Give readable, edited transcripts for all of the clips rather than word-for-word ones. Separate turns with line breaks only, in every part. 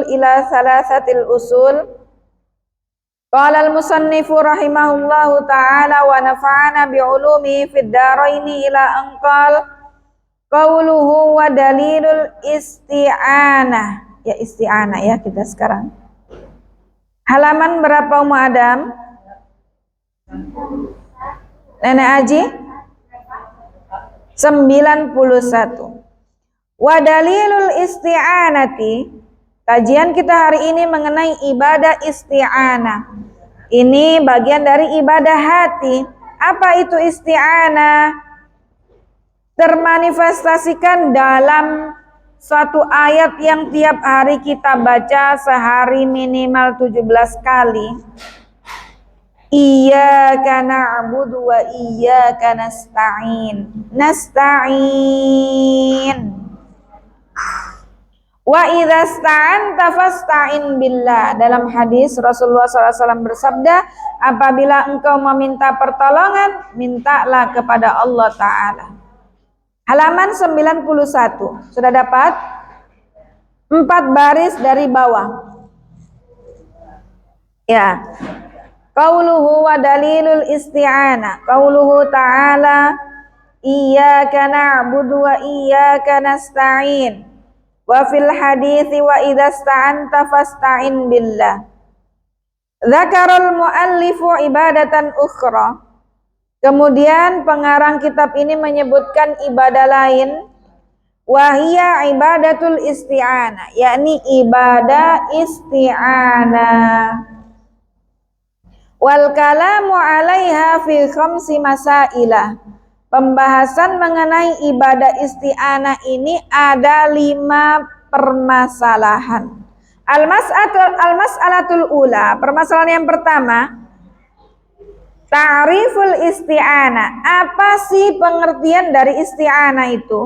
ila salasatil usul. Qala al-musannifu rahimahullahu ta'ala wa nafa'ana bi'ulumi fid daraini ila anqal qauluhu wa dalilul isti'anah. Ya, isti'anah ya kita sekarang. Halaman berapa Ummu Adam? Nenek Aji? 91. Wa dalilul isti'anati. Kajian kita hari ini mengenai ibadah isti'anah. Ini bagian dari ibadah hati. Apa itu isti'anah? Termanifestasikan dalam suatu ayat yang tiap hari kita baca sehari minimal 17 kali. Iyyaka na'budu wa iyyaka nasta'in. Nasta'in. Wa idza sta'anta fasta'in billah. Dalam hadis Rasulullah SAW bersabda, apabila engkau meminta pertolongan, mintalah kepada Allah Ta'ala. Halaman 91. Sudah dapat? 4 baris dari bawah. Ya. Qauluhu wa dalilul isti'anah. Qauluhu ta'ala, iyyaka na'budu wa iyyaka nasta'in. Wa fil hadithi wa idza sta'anta fasta'in billah. Dzakarul muallifu ibadatan ukhra. Kemudian pengarang kitab ini menyebutkan ibadah lain, wahia ibadatul isti'anah, yakni ibadah isti'anah. Wal kalamu 'alaiha fi khamsi masailah. Pembahasan mengenai ibadah isti'anah ini ada 5 permasalahan. Al-mas'alatul ula, permasalahan yang pertama, ta'riful isti'anah. Apa sih pengertian dari isti'anah itu?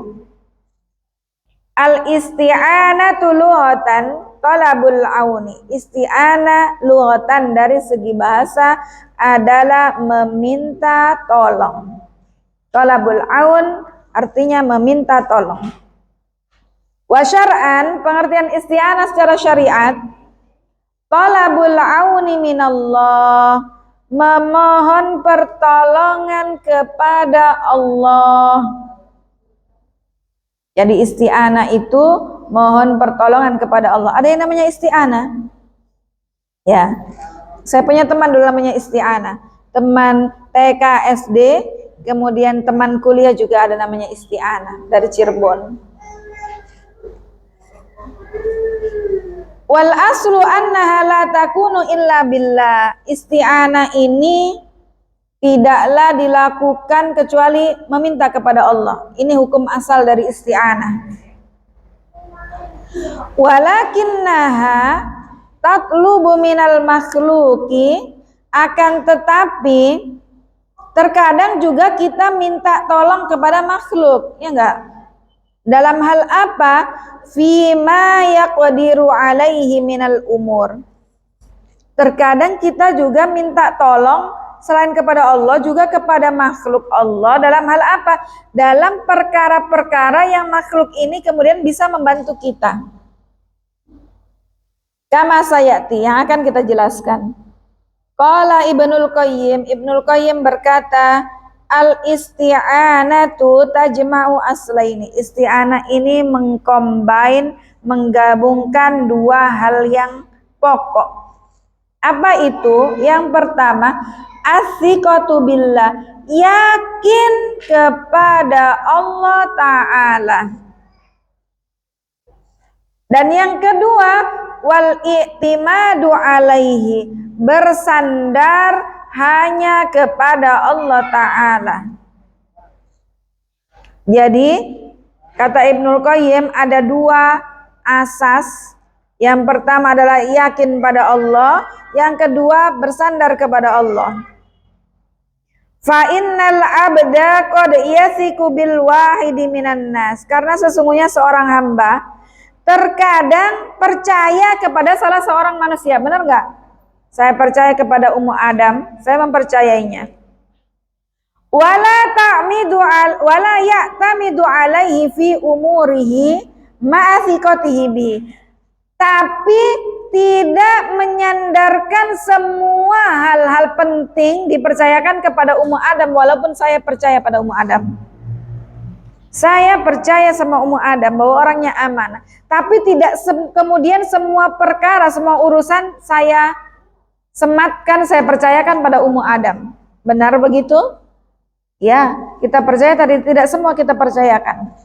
Al-isti'anatu lughatan talabul auni. Isti'anah lughatan dari segi bahasa adalah meminta tolong. Talabul aun artinya meminta tolong. Wa syar'an, pengertian isti'anah secara syariat, talabul auni minallah, memohon pertolongan kepada Allah. Jadi isti'anah itu mohon pertolongan kepada Allah. Ada yang namanya isti'anah? Ya, saya punya teman dulu namanya isti'anah. Teman TK, SD, kemudian teman kuliah juga ada namanya isti'anah dari Cirebon. Wal aslu annaha la takunu illa billah. Isti'anah ini tidaklah dilakukan kecuali meminta kepada Allah. Ini hukum asal dari isti'anah. Walakinnaha tatlubu minal makhluki, akan tetapi terkadang juga kita minta tolong kepada makhluk, ya enggak? Dalam hal apa? Fima yaqdiru alaihi minal umur. Terkadang kita juga minta tolong selain kepada Allah juga kepada makhluk Allah. Dalam hal apa? Dalam perkara-perkara yang makhluk ini kemudian bisa membantu kita. Kama sayati, yang akan kita jelaskan. Qala Ibnul Qayyim berkata, al-isti'anatu tajma'u aslaini. Isti'anah ini menggabungkan 2 hal yang pokok. Apa itu? Yang pertama, as-siqatu billah, yakin kepada Allah Ta'ala. Dan yang kedua, wal i'timadu alaihi, bersandar hanya kepada Allah Ta'ala. Jadi kata Ibnul Qayyim ada 2 asas. Yang pertama adalah yakin pada Allah, yang kedua bersandar kepada Allah. Fa innal abda qad yasiku bil wahidi minan nas, karena sesungguhnya seorang hamba terkadang percaya kepada salah seorang manusia. Benar nggak? Saya percaya kepada Ummu Adam, saya mempercayainya. Wala ya'tamidu alaihi fi umurihi ma'athiqatihi bi. Tapi tidak menyandarkan semua hal-hal penting dipercayakan kepada Ummu Adam, walaupun saya percaya pada Ummu Adam. Saya percaya sama Ummu Adam bahwa orangnya amanah. Tapi tidak kemudian semua perkara, semua urusan saya sematkan, saya percayakan pada Ummu Adam. Benar begitu? Ya, kita percaya tadi, tidak semua kita percayakan.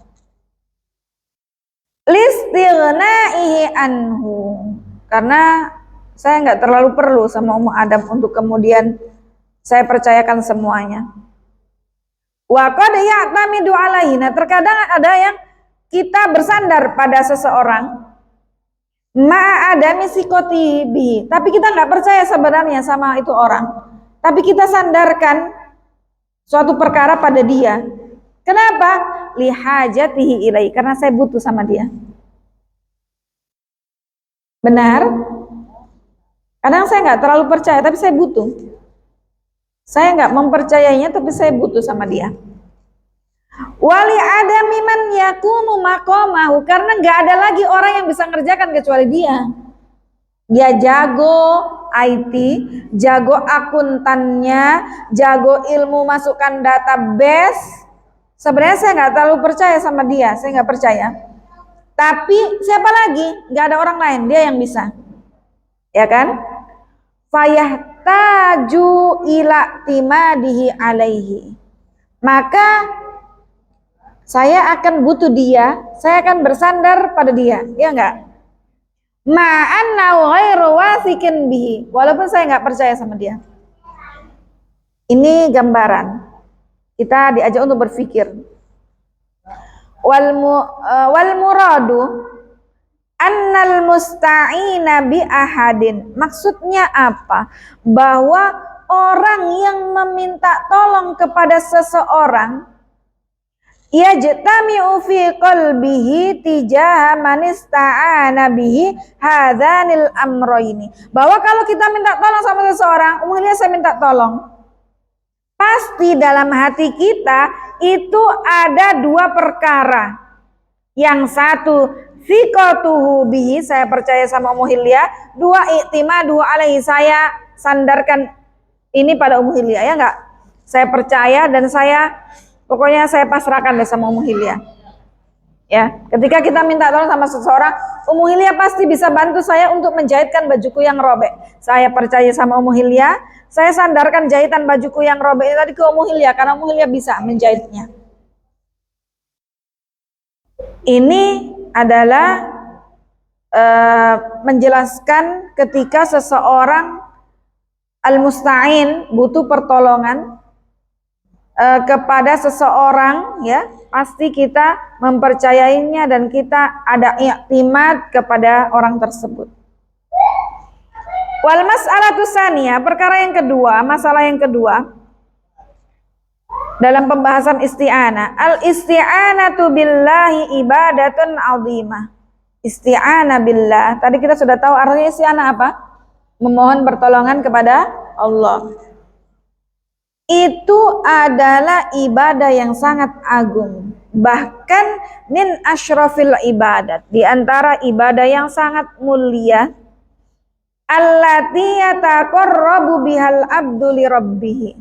Listighnaihi anhu. Karena saya nggak terlalu perlu sama Ummu Adam untuk kemudian saya percayakan semuanya. Wa qad ya'tamidu alaihi. Nah, terkadang ada yang kita bersandar pada seseorang ma'adami sikoti bihi, tapi kita nggak percaya sebenarnya sama itu orang, tapi kita sandarkan suatu perkara pada dia. Kenapa? Lihajatihi ilai, karena saya butuh sama dia. Benar? Kadang saya nggak terlalu percaya, tapi saya butuh. Saya nggak mempercayainya, tapi saya butuh sama dia. Wali adami man yakumu maqamahu, karena nggak ada lagi orang yang bisa ngerjakan kecuali dia. Dia jago IT, jago akuntannya, jago ilmu masukkan database. Sebenarnya saya nggak terlalu percaya sama dia, saya nggak percaya. Tapi siapa lagi? Nggak ada orang lain, dia yang bisa, ya kan? Fayahtaju ila timadihi alaihi, maka saya akan butuh dia, saya akan bersandar pada dia, ya enggak? Ma'annahu ghairu wasikin bihi, walaupun saya enggak percaya sama dia. Ini gambaran. Kita diajak untuk berpikir. Wal muradu annal musta'ina bi ahadin. Maksudnya apa? Bahwa orang yang meminta tolong kepada seseorang yajtami'u fi qalbihi tijaha man ista'ana bihi hadzanil amrayni. Bahwa kalau kita minta tolong sama seseorang, umumnya saya minta tolong, pasti dalam hati kita itu ada dua perkara. Yang satu, thiqatuhu bihi, saya percaya sama Ummu Hilyah. Dua, i'timadu alaihi, saya sandarkan ini pada Ummu Hilyah, ya enggak? Saya percaya dan saya pokoknya saya pasrahkan deh sama Ummu Hilyah. Ya, ketika kita minta tolong sama seseorang, Ummu Hilyah pasti bisa bantu saya untuk menjahitkan bajuku yang robek. Saya percaya sama Ummu Hilyah, saya sandarkan jahitan bajuku yang robek ini tadi ke Ummu Hilyah karena Ummu Hilyah bisa menjahitnya. Ini adalah menjelaskan ketika seseorang al-musta'in butuh pertolongan kepada seseorang, ya pasti kita mempercayainya dan kita ada i'timad kepada orang tersebut. Wal mas'alatu tsaniyah, perkara yang kedua, masalah yang kedua dalam pembahasan isti'anah. Al isti'anatu billahi ibadatun 'azimah. Isti'anah billah, tadi kita sudah tahu artinya isti'anah apa? Memohon pertolongan kepada Allah. Itu adalah ibadah yang sangat agung, bahkan min asyrafil ibadat, di antara ibadah yang sangat mulia, allati yataqarrabu bihal abdu li rabbih.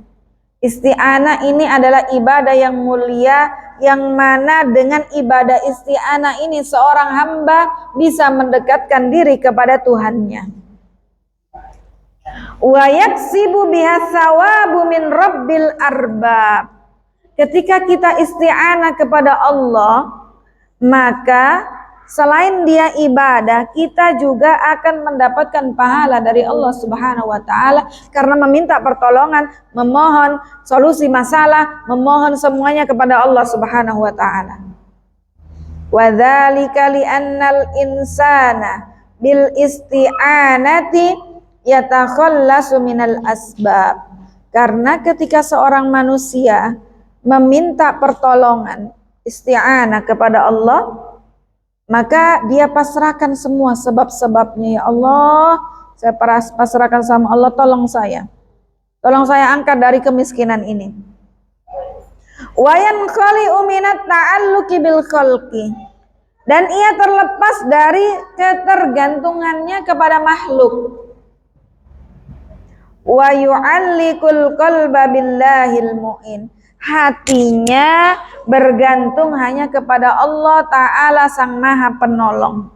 Isti'anah ini adalah ibadah yang mulia, yang mana dengan ibadah isti'anah ini seorang hamba bisa mendekatkan diri kepada Tuhannya. Wa yaksibu biha thawabu min rabbil arbab. Ketika kita isti'anah kepada Allah, maka selain dia ibadah, kita juga akan mendapatkan pahala dari Allah Subhanahu wa taala karena meminta pertolongan, memohon solusi masalah, memohon semuanya kepada Allah Subhanahu wa taala. Wa dzalika li annal insana bil isti'anati yatakhallasu minal asbab. Karena ketika seorang manusia meminta pertolongan, isti'anah kepada Allah, maka dia pasrahkan semua sebab-sebabnya. Ya Allah, saya pasrahkan sama Allah, tolong saya angkat dari kemiskinan ini. Wa yanqali'u minat ta'alluqi bil khalqi, dan ia terlepas dari ketergantungannya kepada makhluk. Wa yu'alliqul qalba billahil mu'in, hatinya bergantung hanya kepada Allah Ta'ala Sang Maha Penolong.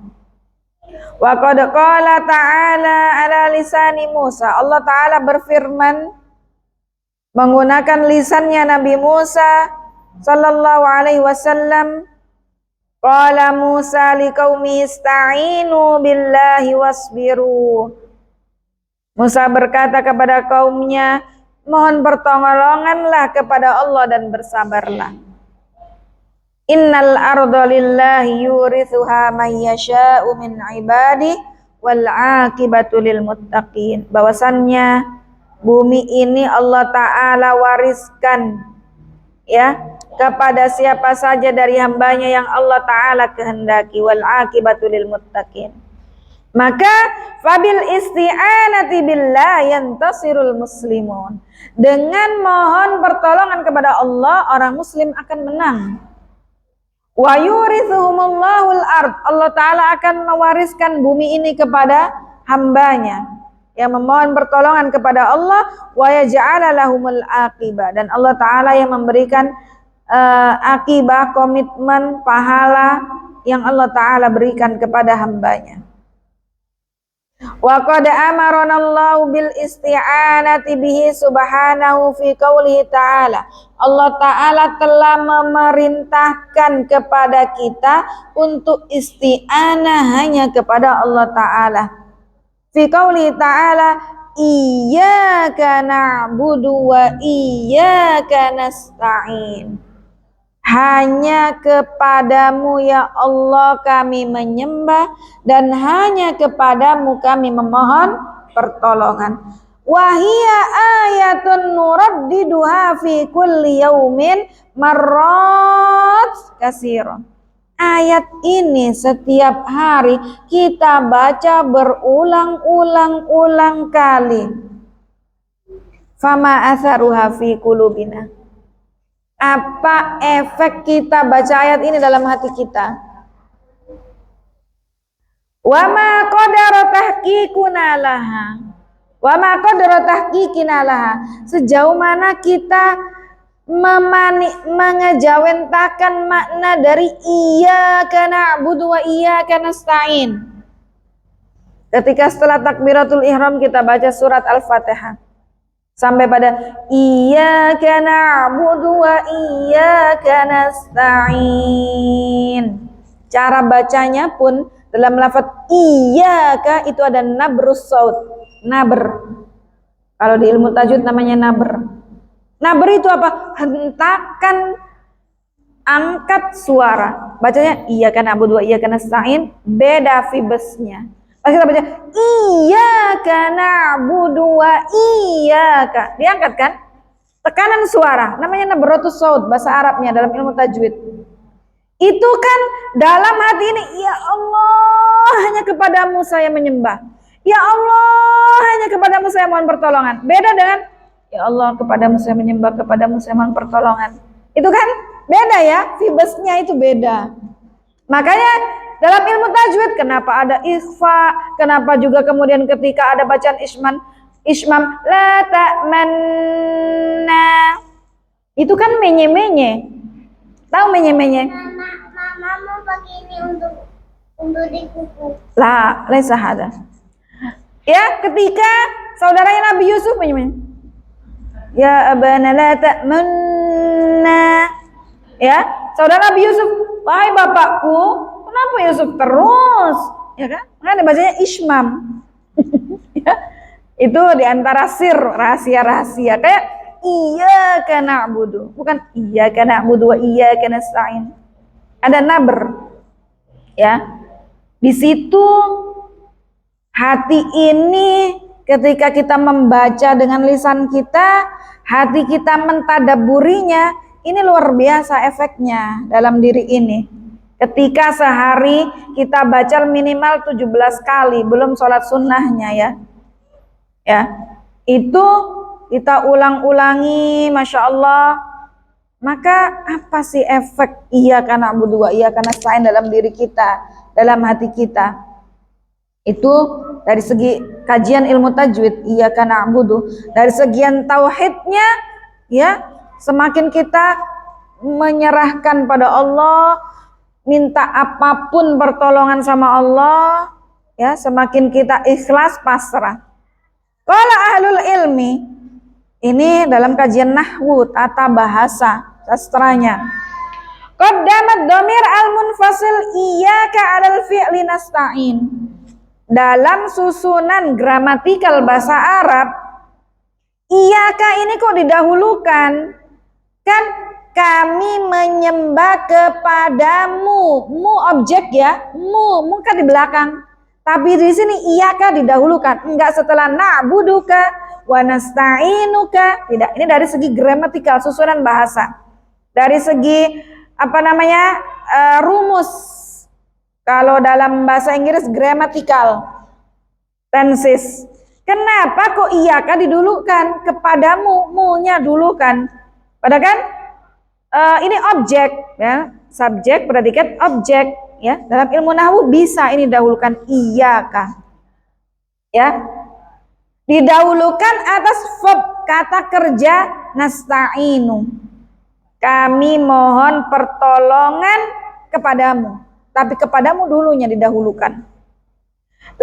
Wa qad qala ta'ala ala lisani Musa, Allah Ta'ala berfirman menggunakan lisannya Nabi Musa sallallahu alaihi wasallam. Qala Musa liqaumi ista'inu billahi wasbiru. Musa berkata kepada kaumnya, mohon pertolonganlah kepada Allah dan bersabarlah. Innal arda lillahi yurithuha man yasha'u min ibadi wal aqibatu lil muttaqin. Bahwasannya bumi ini Allah Ta'ala wariskan ya kepada siapa saja dari hambanya yang Allah Ta'ala kehendaki, wal aqibatu lil muttaqin. Maka fabil isti'anati billah yantasirul muslimun, dengan mohon pertolongan kepada Allah orang muslim akan menang. Wa yurithuhumullahul ard, Allah Ta'ala akan mewariskan bumi ini kepada hambanya yang memohon pertolongan kepada Allah. Wa yaj'ala lahumul aqibah, dan Allah Ta'ala yang memberikan akibah, komitmen, pahala yang Allah Ta'ala berikan kepada hambanya. Wa qad amarana Allahu bil isti'anati bihi subhanahu fi qoulihi ta'ala, Allah Ta'ala telah memerintahkan kepada kita untuk isti'anah hanya kepada Allah Ta'ala. Fi qoulihi ta'ala, iyyaka na'budu wa iyyaka nasta'in, hanya kepadamu ya Allah kami menyembah dan hanya kepadamu kami memohon pertolongan. Wahia ayatun nuraddiduha fi kulli yaumin marrat katsira. Ayat ini setiap hari kita baca berulang-ulang kali. Fama atharuha fi qulubina, apa efek kita baca ayat ini dalam hati kita? Wa ma qadara tahqiquna laha, wa ma qadara tahqiqina laha, sejauh mana kita mengejawentakan makna dari iyyaka na'budu wa iyyaka nasta'in. Ketika setelah takbiratul ihram kita baca surat Al-Fatihah sampai pada iyyaka na'budu wa iyyaka nasta'in, cara bacanya pun dalam lafaz iyyaka itu ada nabrus saut, nabr. Kalau di ilmu tajwid namanya nabr. Nabr itu apa? Hentakan, angkat suara. Bacanya iyyaka na'budu wa iyyaka nasta'in, beda vibesnya. Pas kita baca iyyaka na'budu wa iyyaka, diangkat kan? Tekanan suara, namanya nabratus saut bahasa Arabnya dalam ilmu tajwid. Itu kan dalam hati ini, ya Allah hanya kepadamu saya menyembah. Ya Allah hanya kepadamu saya mohon pertolongan. Beda dengan ya Allah kepadamu saya menyembah, kepadamu saya mohon pertolongan. Itu kan beda ya, vibesnya itu beda. Makanya dalam ilmu tajwid kenapa ada ikhfa, kenapa juga kemudian ketika ada bacaan ismam la ta'manna, itu kan menye-menye. Tahu menye-menye?
Mama mau pakai ini untuk di kuku.
La, laisa hada. Ya, ketika saudaranya Nabi Yusuf menye-menye. Ya abana la ta'manna. Ya, saudara Nabi Yusuf, wahai bapakku, kenapa Yusuf terus? Ya kan? Makanya bacanya ismam. Ya, itu diantara sir, rahasia-rahasia. Kayak iyyaka na'budu, bukan iyyaka na'budu wa iyyaka nasta'in. Ada nabr. Ya. Di situ hati ini ketika kita membaca dengan lisan kita, hati kita mentadaburinya, ini luar biasa efeknya dalam diri ini. Ketika sehari kita baca minimal 17 kali, belum sholat sunnahnya ya. Ya, itu kita ulang-ulangi, Masya Allah. Maka apa sih efek iyyaka na'budu wa iyyaka nasta'in dalam diri kita, dalam hati kita? Itu dari segi kajian ilmu tajwid, iyyaka na'budu. Dari segian tauhidnya, ya, semakin kita menyerahkan pada Allah, minta apapun pertolongan sama Allah, ya, semakin kita ikhlas pasrah. Qala ahlul ilmi, ini dalam kajian nahwu, tata bahasa sastranya. Qaddamat dhamir al-munfasil iyyaka 'alal fi'li nasta'in. Dalam susunan gramatikal bahasa Arab, iyyaka ini kok didahulukan? Kan kami menyembah kepadamu. Mu objek ya, mu kan di belakang. Tapi di sini iyyaka didahulukan, enggak setelah na'buduka wa nasta'inuka. Tidak, ini dari segi gramatikal, susunan bahasa. Dari segi rumus. Kalau dalam bahasa Inggris gramatikal tenses. Kenapa kok iyyaka didulukan? Kepadamu, mu-nya dulu kan. Padahal kan ini objek ya, subjek, predikat, objek ya. Dalam ilmu nahwu bisa ini dahulukan iyyaka. Ya. Didahulukan atas verb kata kerja nasta'inu. Kami mohon pertolongan kepadamu. Tapi kepadamu dulunya didahulukan.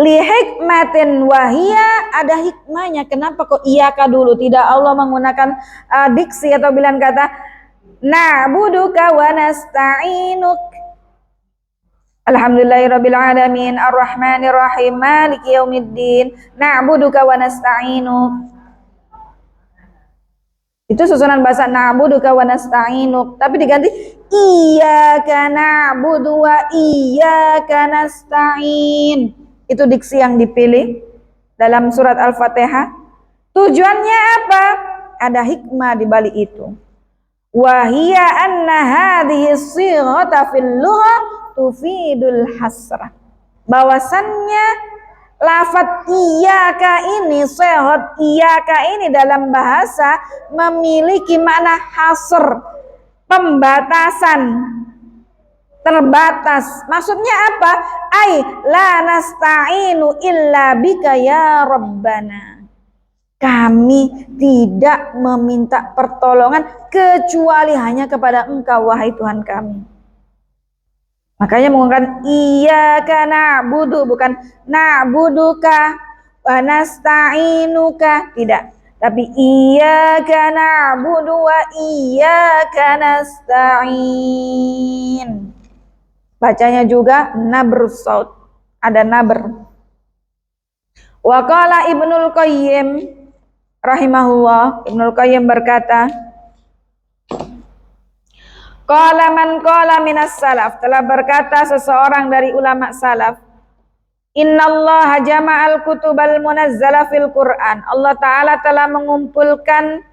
Li hikmatin wahia, ada hikmahnya. Kenapa kok iyyaka dulu? Tidak Allah menggunakan diksi atau bilang kata na'buduka wa nasta'inuk. Alhamdulillahirabbil alamin arrahmanir rahim maliki yaumiddin na'buduka wa nasta'inuk. Itu susunan bahasa na'buduka wa nasta'inuk, tapi diganti iyyaka na'budu wa iyyaka nasta'in. Itu diksi yang dipilih dalam surat Al-Fatihah. Tujuannya apa? Ada hikmah di balik itu. Wa hiya anna hadhihi shighata fil lughah tufidul hasrah. Bahwasannya lafaz iyyaka ini, shihhat iyyaka ini dalam bahasa memiliki makna hasr, pembatasan, terbatas. Maksudnya apa? Ai la nasta'inu illa bika ya rabbana. Kami tidak meminta pertolongan kecuali hanya kepada Engkau wahai Tuhan kami. Makanya menggunakan iyyaka na'budu, bukan na'buduka wa nasta'inuka, tidak. Tapi iyyaka na'budu wa iyyaka nasta'in. Bacanya juga nabrus saut, ada nabr. Wa qala Ibnul Qayyim rahimahullah, Ibnul Qayyim berkata, qala man qala minas salaf, telah berkata seseorang dari ulama salaf, innallaha jama'al kutubal munazzala fil Qur'an. Allah Ta'ala telah mengumpulkan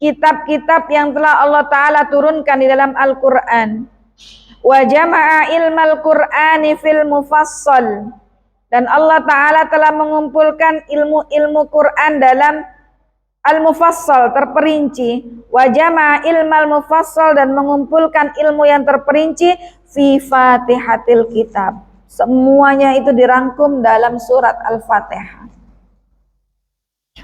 kitab-kitab yang telah Allah Ta'ala turunkan di dalam Al-Quran. Wa jama'a ilmal Qur'ani fil mufassal. Dan Allah Ta'ala telah mengumpulkan ilmu-ilmu Quran dalam al-mufassal, terperinci. Wa jama'a ilmal mufassal, dan mengumpulkan ilmu yang terperinci fi fatihatil kitab. Semuanya itu dirangkum dalam surat Al-Fatihah.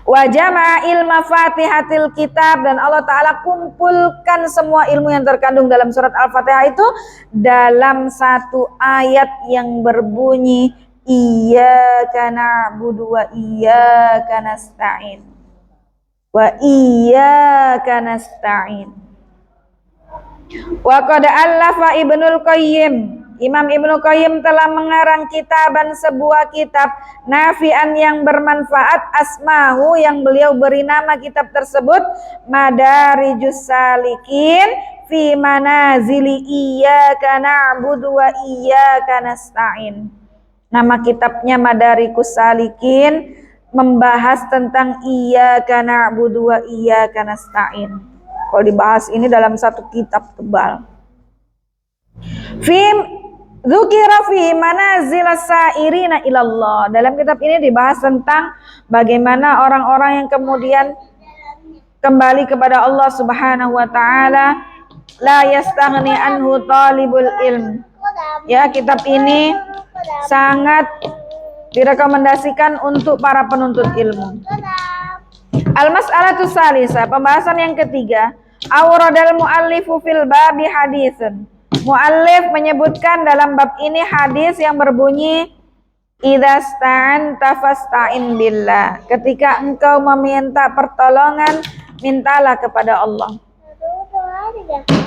Wa jama'a ilma fatihatil kitab, dan Allah Ta'ala kumpulkan semua ilmu yang terkandung dalam surat Al-Fatihah itu dalam satu ayat yang berbunyi iyyaka na'budu wa iyyaka nasta'in. Wa iyyaka nasta'in. Wa qad allafa Ibnul Qayyim, Imam Ibnu Qayyim telah mengarang kitaban, sebuah kitab nafi'an yang bermanfaat, asmahu yang beliau beri nama kitab tersebut Madarijus Salikin fi manazili iyyaka na'budu wa iyyaka nasta'in. Nama kitabnya Madarikus Salikin, membahas tentang iyyaka na'budu wa iyyaka nasta'in. Kalau dibahas ini dalam satu kitab tebal. Dzukira fi manazilas sa'irina ilallah. Dalam kitab ini dibahas tentang bagaimana orang-orang yang kemudian kembali kepada Allah Subhanahu wa taala la yastaghni anhu talibul ilm. Ya, kitab ini sangat direkomendasikan untuk para penuntut ilmu. Al-mas'alatu salisa, pembahasan yang ketiga, awradal muallifu fil babi haditsun. Muallif menyebutkan dalam bab ini hadis yang berbunyi idza sta'anta fasta'in billah. Ketika engkau meminta pertolongan, mintalah kepada Allah.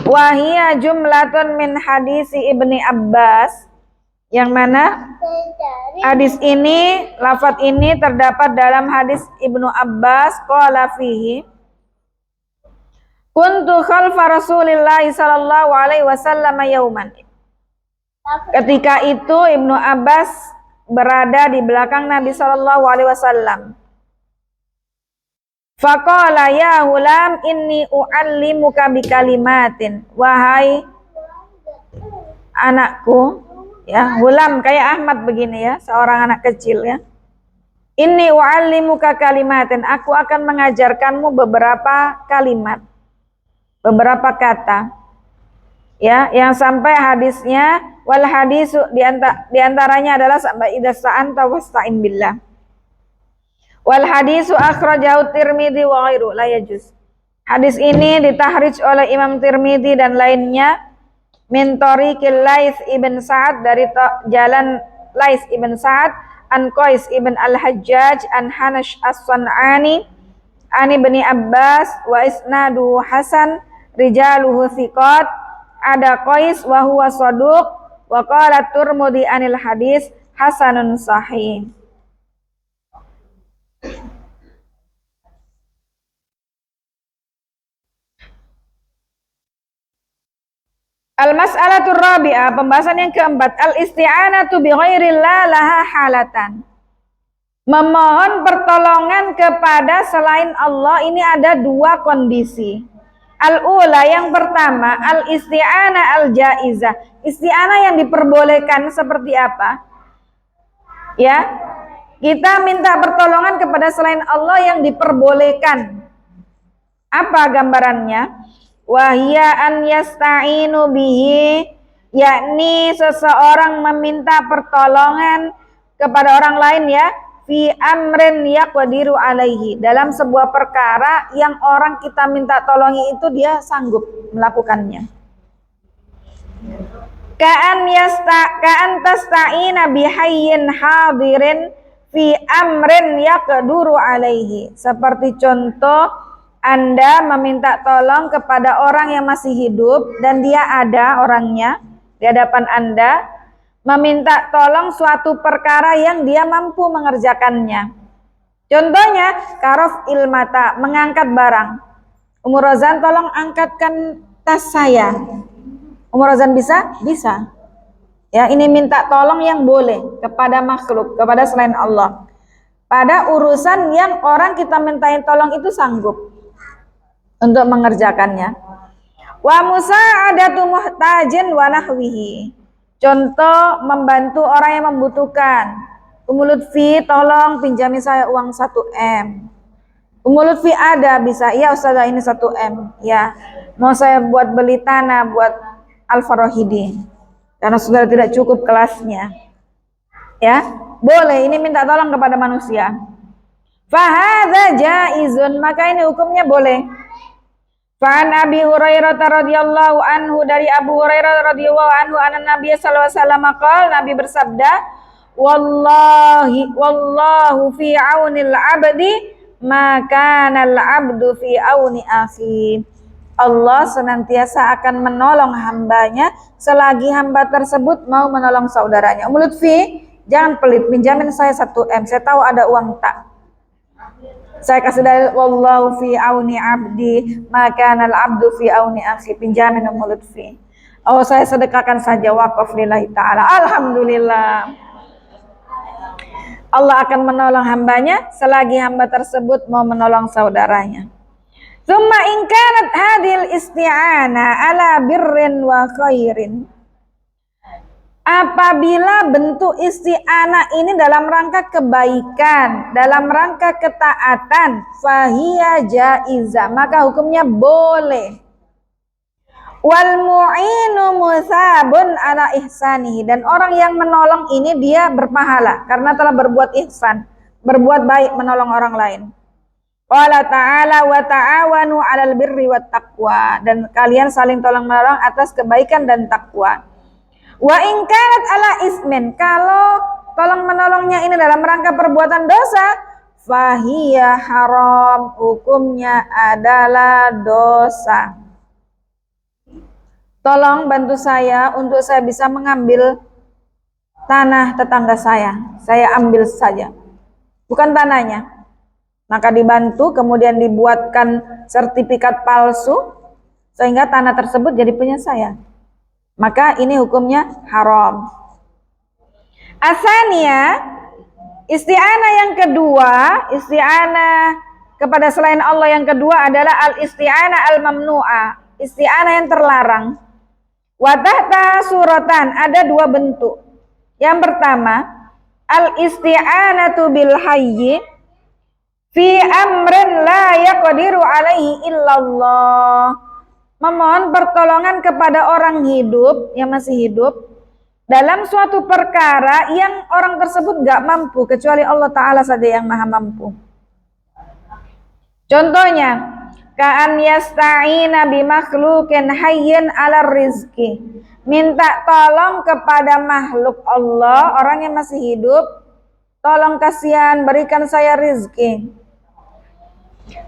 Wahia jumlatun min hadisi Ibni Abbas, yang mana hadis ini, lafaz ini terdapat dalam hadis Ibnu Abbas, qala fihi kuntu khalfa Rasulillah sallallahu alaihi wasallam yauman. Ketika itu Ibnu Abbas berada di belakang Nabi sallallahu alaihi wasallam. Faqala ya hulam inni uallimuka bikalimatin. Wahai anakku, ya, hulam kayak Ahmad begini ya, seorang anak kecil ya. Inni uallimuka kalimatin, aku akan mengajarkanmu beberapa kalimat, beberapa kata. Ya, yang sampai hadisnya wal hadisu di antaranya adalah sampai idza sa'anta wasta'in billah. Wal hadisu akhrajahu Tirmidzi wa ghairu la yajuz. Hadis ini ditahrij oleh Imam Tirmidzi dan lainnya min tariqil Lais ibn Sa'ad, dari jalan Lais ibn Sa'ad, an Qais ibn al-Hajjaj, an Hanash as-San'ani, an Ibni Abbas, wa isnadu hasan, rijaluhu thiqat, ada Qais wa huwa saduq, wa qala Tirmidzi anil hadis hasanun sahih. Al-mas'alatur rabi'ah, pembahasan yang keempat, al-isti'anatu bi ghairillah laha halatan. Memohon pertolongan kepada selain Allah ini ada dua kondisi. Al-ula, yang pertama, al-isti'ana al-jaizah. Isti'anah yang diperbolehkan seperti apa? Ya, kita minta pertolongan kepada selain Allah yang diperbolehkan. Apa gambarannya? Wahia an yasta'inu bihi, yakni seseorang meminta pertolongan kepada orang lain ya, fi amrin yaqdiru alaihi, dalam sebuah perkara yang orang kita minta tolongi itu dia sanggup melakukannya. Ka'an tasta'ina bihayyin hadirin fi amrin yaqdiru alaihi, seperti contoh Anda meminta tolong kepada orang yang masih hidup dan dia ada orangnya di hadapan Anda, meminta tolong suatu perkara yang dia mampu mengerjakannya. Contohnya, karof ilmata, mengangkat barang. Umur Rozan, tolong angkatkan tas saya. Umur Rozan bisa? Bisa. Ya, ini minta tolong yang boleh kepada makhluk, kepada selain Allah. Pada urusan yang orang kita mintain tolong itu sanggup untuk mengerjakannya. Wa musa'adatu muhtajin wa nahwihi. Contoh, membantu orang yang membutuhkan. Ummu Lutfi, tolong pinjami saya uang 1M. Ummu Lutfi ada, bisa. Iya Ustazah, ini 1M. Ya, mau saya buat beli tanah buat Al-Farahidi karena sudah tidak cukup kelasnya. Ya, boleh, ini minta tolong kepada manusia. Fahadza jaizun, maka ini hukumnya boleh. Fa'an Abi Hurairah radhiyallahu anhu, dari Abu Hurairah radhiyallahu anhu, anna Nabi sallallahu alaihi wasallam qala, Nabi bersabda, wallahu fi aunil abdi ma kana al abdu fi auni akhi. Allah senantiasa akan menolong hambanya selagi hamba tersebut mau menolong saudaranya. Ummu Lutfi, jangan pelit, pinjamin saya 1M, saya tahu ada uang tak. Saya kasih dalil, wallahu fi auni abdi maka al abdu fi auni akhi, pinjamin Ummu Lutfi. Oh, saya sedekahkan saja, wakaf lillahi ta'ala. Alhamdulillah, Allah akan menolong hambanya selagi hamba tersebut mau menolong saudaranya. Tsumma in kanat hadhil isti'ana ala birrin wa khairin, apabila bentuk isti'anah ini dalam rangka kebaikan, dalam rangka ketaatan, fahiya jaizah, maka hukumnya boleh. Wal mu'inu musabun ala ihsanihi, dan orang yang menolong ini dia berpahala karena telah berbuat ihsan, berbuat baik, menolong orang lain. Qala ta'ala wa ta'awanu 'alal birri wat taqwa, dan kalian saling tolong menolong atas kebaikan dan takwa. Wa in kanat ala ismin, kalau tolong menolongnya ini dalam rangka perbuatan dosa, fahiya haram, hukumnya adalah dosa. Tolong bantu saya untuk saya bisa mengambil tanah tetangga saya ambil saja, bukan tanahnya. Maka dibantu, kemudian dibuatkan sertifikat palsu sehingga tanah tersebut jadi punya saya. Maka ini hukumnya haram. Asania, isti'anah yang kedua, isti'anah kepada selain Allah yang kedua adalah al-isti'anah al-mamnu'ah, isti'anah yang terlarang. Watahta suratan, ada dua bentuk. Yang pertama, al-isti'anatu bil hayyi fi amrin la yaqdiru alaihi illallah, memohon pertolongan kepada orang hidup yang masih hidup dalam suatu perkara yang orang tersebut gak mampu kecuali Allah Ta'ala saja yang maha mampu. Contohnya, ka'an yasta'ina bimakhlukin hayyin ala rizki, minta tolong kepada makhluk Allah, orang yang masih hidup, tolong kasihan berikan saya rizki.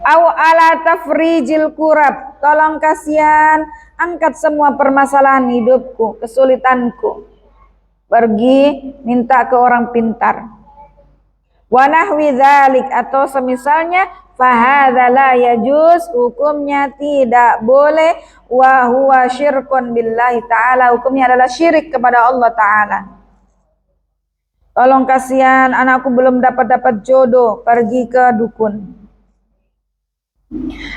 Au ala tafrijil kurab, tolong kasihan angkat semua permasalahan hidupku, kesulitanku. Pergi minta ke orang pintar. Wa nahwi dzalik, atau semisalnya, fahadza la yajuz, hukumnya tidak boleh, wa huwa syirkun billahi ta'ala, hukumnya adalah syirik kepada Allah Ta'ala. Tolong kasihan anakku belum dapat jodoh, pergi ke dukun.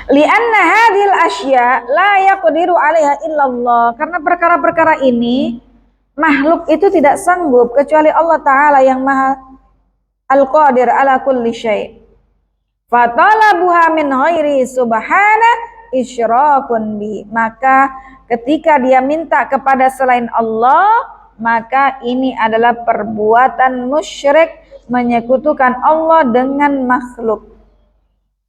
Li'anna hadhil asya la yaqdiru 'alaiha illallah, karena perkara-perkara ini makhluk itu tidak sanggup kecuali Allah Ta'ala yang maha al-qadir ala kulli syai'. Fatalabuha min ghairi subhana isyrakun bi, maka ketika dia minta kepada selain Allah, maka ini adalah perbuatan musyrik, menyekutukan Allah dengan makhluk.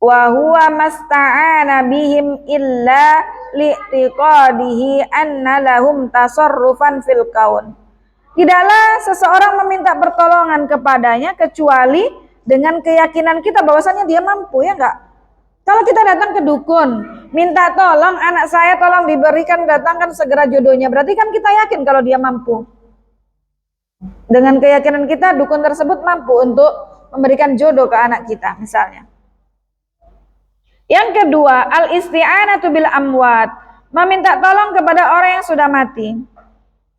Wa huwa masta'ana bihim illa li'tiqadihi anna lahum tasarrufan fil kaun. Tidaklah seseorang meminta pertolongan kepadanya kecuali dengan keyakinan kita bahwasanya dia mampu, ya enggak? Kalau kita datang ke dukun, minta tolong anak saya tolong diberikan, datangkan segera jodohnya, berarti kan kita yakin kalau dia mampu. Dengan keyakinan kita, dukun tersebut mampu untuk memberikan jodoh ke anak kita misalnya. Yang kedua, al-isti'anatu bil amwat, meminta tolong kepada orang yang sudah mati.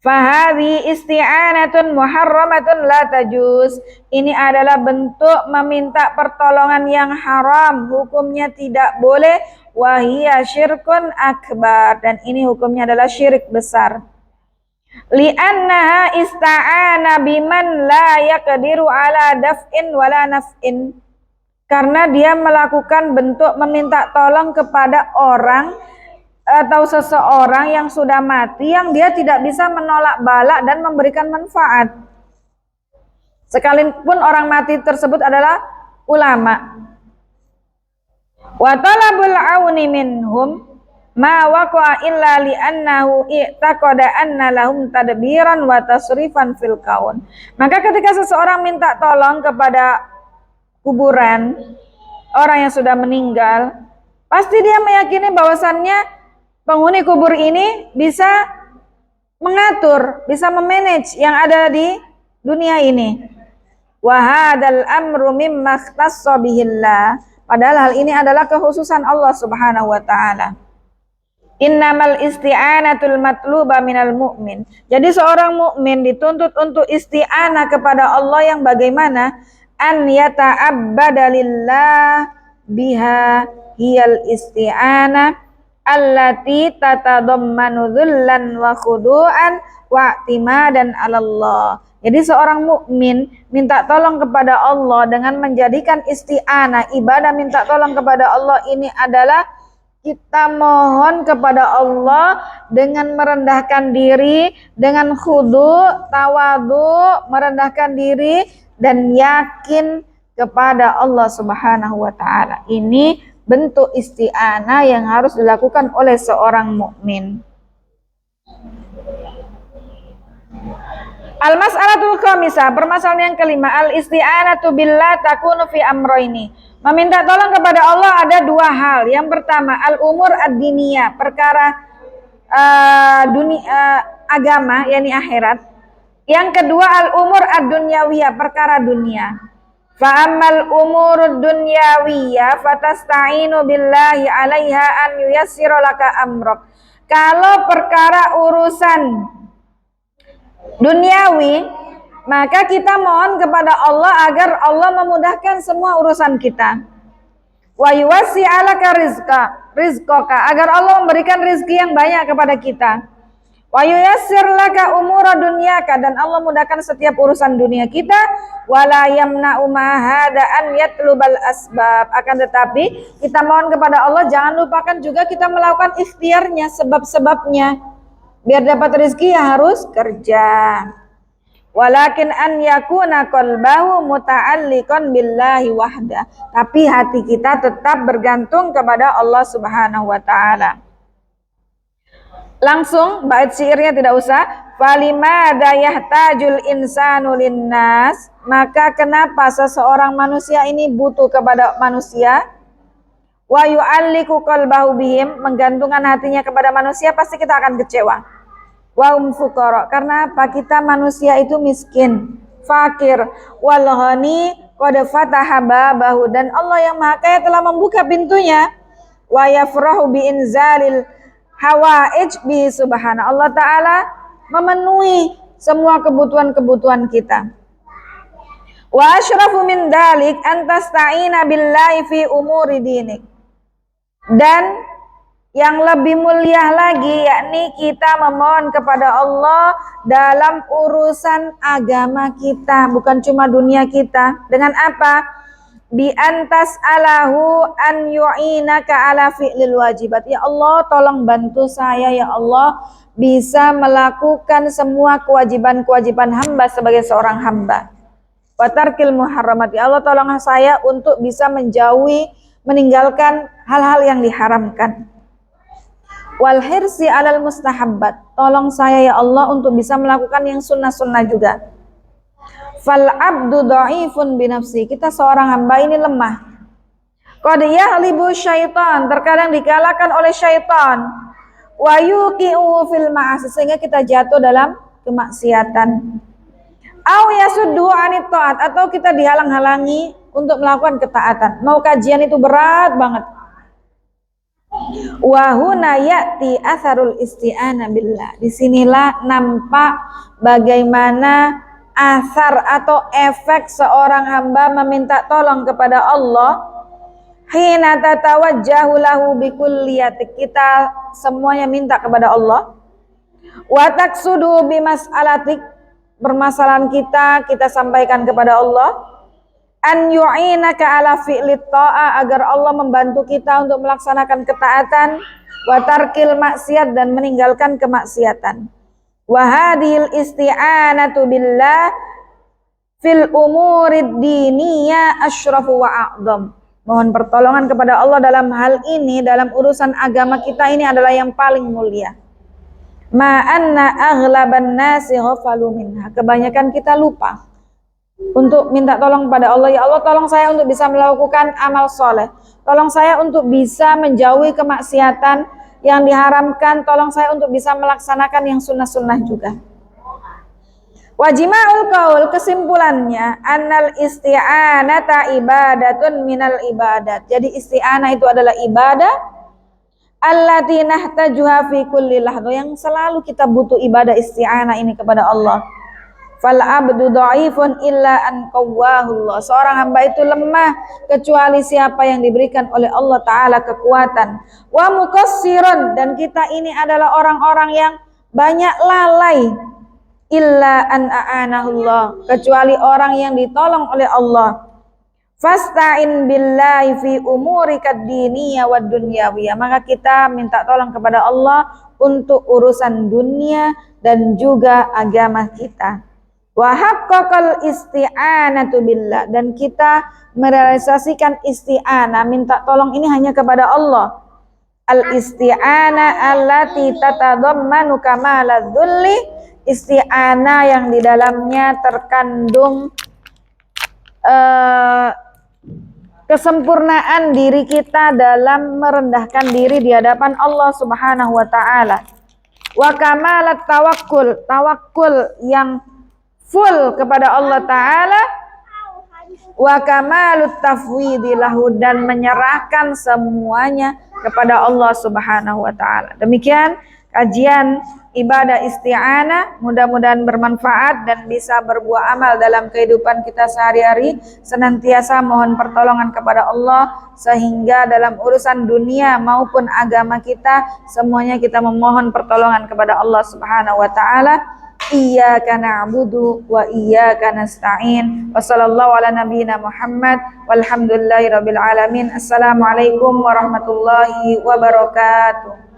Fahadhi isti'anatun muharramatun la tajuz, ini adalah bentuk meminta pertolongan yang haram, hukumnya tidak boleh. Wahiyya syirkun akbar, dan ini hukumnya adalah syirik besar. Li'annaha ista'ana biman la yaqdiru ala daf'in wala naf'in, karena dia melakukan bentuk meminta tolong kepada orang atau seseorang yang sudah mati, yang dia tidak bisa menolak bala dan memberikan manfaat. Sekalipun orang mati tersebut adalah ulama. Wa talabul auni minhum ma waqa'a illa li'annahu i'taqada anna lahum tadbiran wa tasrifan fil kaun. Maka ketika seseorang minta tolong kepada kuburan orang yang sudah meninggal, pasti dia meyakini bahwasannya penghuni kubur ini bisa mengatur, bisa memanage yang ada di dunia ini. Wa hadzal amru mimma ikhtassa bihillah, padahal hal ini adalah kekhususan Allah Subhanahu wa taala. Innamal isti'anatul matluba minal mu'min. Jadi seorang mukmin dituntut untuk isti'anah kepada Allah yang bagaimana? An yata'abbada lillah biha hiyal isti'anah allati tatadammanu dzullan wa khudu'an wa i'timadan 'ala Allah. Jadi seorang mukmin minta tolong kepada Allah dengan menjadikan isti'anah, ibadah minta tolong kepada Allah ini adalah kita mohon kepada Allah dengan merendahkan diri, dengan khudu, tawadu, merendahkan diri dan yakin kepada Allah Subhanahu wa taala. Ini bentuk isti'anah yang harus dilakukan oleh seorang mukmin. Al-mas'alatul khamisah, permasalahan yang kelima, al-isti'anatu billah takunu fi amroini. Meminta tolong kepada Allah ada dua hal. Yang pertama, al-umur ad-diniyah, perkara agama, yakni akhirat. Yang kedua, al-umur ad-dunyawiyah, perkara dunia. Fa ammal umurud dunyawiyah fatasta'inu billahi 'alaiha an yuyassira laka amrak. Kalau perkara urusan duniawi, maka kita mohon kepada Allah agar Allah memudahkan semua urusan kita. Wa yuwassi'alaka rizqaka, agar Allah memberikan rezeki yang banyak kepada kita. Wa yuyassir laka umura dunyaka, dan Allah mudahkan setiap urusan dunia kita. Wala yamna'u ma hada an yatlubal asbab, akan tetapi kita mohon kepada Allah jangan lupakan juga kita melakukan ikhtiarnya, sebab-sebabnya. Biar dapat rezeki ya harus kerja. Walakin an yakuna qalbahu muta'alliqan billahi wahda. Tapi hati kita tetap bergantung kepada Allah Subhanahu wa taala. Langsung bait syairnya tidak usah. Falimada yahtajul insanu linnas, maka kenapa seseorang manusia ini butuh kepada manusia? Wa yu'alliqu qalbahu bihim, menggantungkan hatinya kepada manusia, pasti kita akan kecewa. Wa hum fuqara, karena apa? Kita manusia itu miskin, fakir. Wal ghani qad fataha babahu, dan Allah yang Maha Kaya telah membuka pintunya. Wa yafrahu bi inzalil hawaij bi subhana, Allah taala memenuhi semua kebutuhan-kebutuhan kita. Wa asyrafu min dalik an tasta'ina billahi fi umuri dinik, dan yang lebih mulia lagi yakni kita memohon kepada Allah dalam urusan agama kita, bukan cuma dunia kita. Dengan apa? Bi antas alahu an yu'inaka ala fi'lil wajibat. Ya Allah, tolong bantu saya ya Allah bisa melakukan semua kewajiban-kewajiban hamba sebagai seorang hamba. Wa tarkil muharramat. Ya Allah, tolong saya untuk bisa meninggalkan hal-hal yang diharamkan. Wal hirsi alal mustahabbat, tolong saya ya Allah untuk bisa melakukan yang sunnah-sunnah juga. Fal abdu dhaifun binafsi, kita seorang hamba ini lemah. Qad yahlibu syaitan, terkadang dikalahkan oleh syaitan. Wa yuqi'u fil ma'asi, sehingga kita jatuh dalam kemaksiatan. Au yasuddu anit ta'at, atau kita dihalang-halangi untuk melakukan ketaatan. Mau kajian itu berat banget. Wa huna ya'ti atharul isti'anah billah. Disinilah nampak bagaimana asar atau efek seorang hamba meminta tolong kepada Allah. Hina tatawajjahu lahu bikulliyatik, kita semuanya minta kepada Allah. Wa taqsudu bimas'alatik, permasalahan kita sampaikan kepada Allah. An yu'inaka ala fi'lit ta'a, agar Allah membantu kita untuk melaksanakan ketaatan. Wa tarkil maksiat, dan meninggalkan kemaksiatan. Wa hadhil isti'anatu billah fil umurid diniyah asyrafu wa a'dham. Mohon pertolongan kepada Allah dalam hal ini, dalam urusan agama kita ini adalah yang paling mulia. Ma'anna aghlaban nasi ghafalu minha, kebanyakan kita lupa untuk minta tolong pada Allah. Ya Allah, tolong saya untuk bisa melakukan amal soleh, tolong saya untuk bisa menjauhi kemaksiatan yang diharamkan, tolong saya untuk bisa melaksanakan yang sunnah-sunnah juga. Wajima'ul qaul, kesimpulannya, annal isti'anata ibadatun minal ibadat. Jadi isti'anah itu adalah ibadah allati nahtajuha fi kulli lahdha, yang selalu kita butuh ibadah isti'anah ini kepada Allah. Fal abdu dhaifun illa an qawwahullah, seorang hamba itu lemah kecuali siapa yang diberikan oleh Allah taala kekuatan. Wa muqassirun, dan kita ini adalah orang-orang yang banyak lalai. Illa an a'anahullah, kecuali orang yang ditolong oleh Allah. Fasta'in billahi fi umurika ad-diniyah wad dunyawiyah. Maka kita minta tolong kepada Allah untuk urusan dunia dan juga agama kita. Wa haqqaqal isti'anatu billah, dan kita merealisasikan isti'anah, minta tolong ini hanya kepada Allah. Al isti'anah allati tatadammanu kamalad dzulli, isti'anah yang di dalamnya terkandung kesempurnaan diri kita dalam merendahkan diri di hadapan Allah Subhanahu wa taala. Wa kamalat tawakkul, tawakkul yang full kepada Allah taala. Wa kamalut tafwidi lahu, dan menyerahkan semuanya kepada Allah Subhanahu wa taala. Demikian kajian ibadah isti'anah, mudah-mudahan bermanfaat dan bisa berbuah amal dalam kehidupan kita sehari-hari. Senantiasa mohon pertolongan kepada Allah sehingga dalam urusan dunia maupun agama kita semuanya kita memohon pertolongan kepada Allah Subhanahu wa taala. Iyyaka na'budu wa iyyaka nasta'in. Wa sallallahu ala nabiyyina Muhammad walhamdulillahirabbil alamin. Assalamualaikum warahmatullahi wabarakatuh.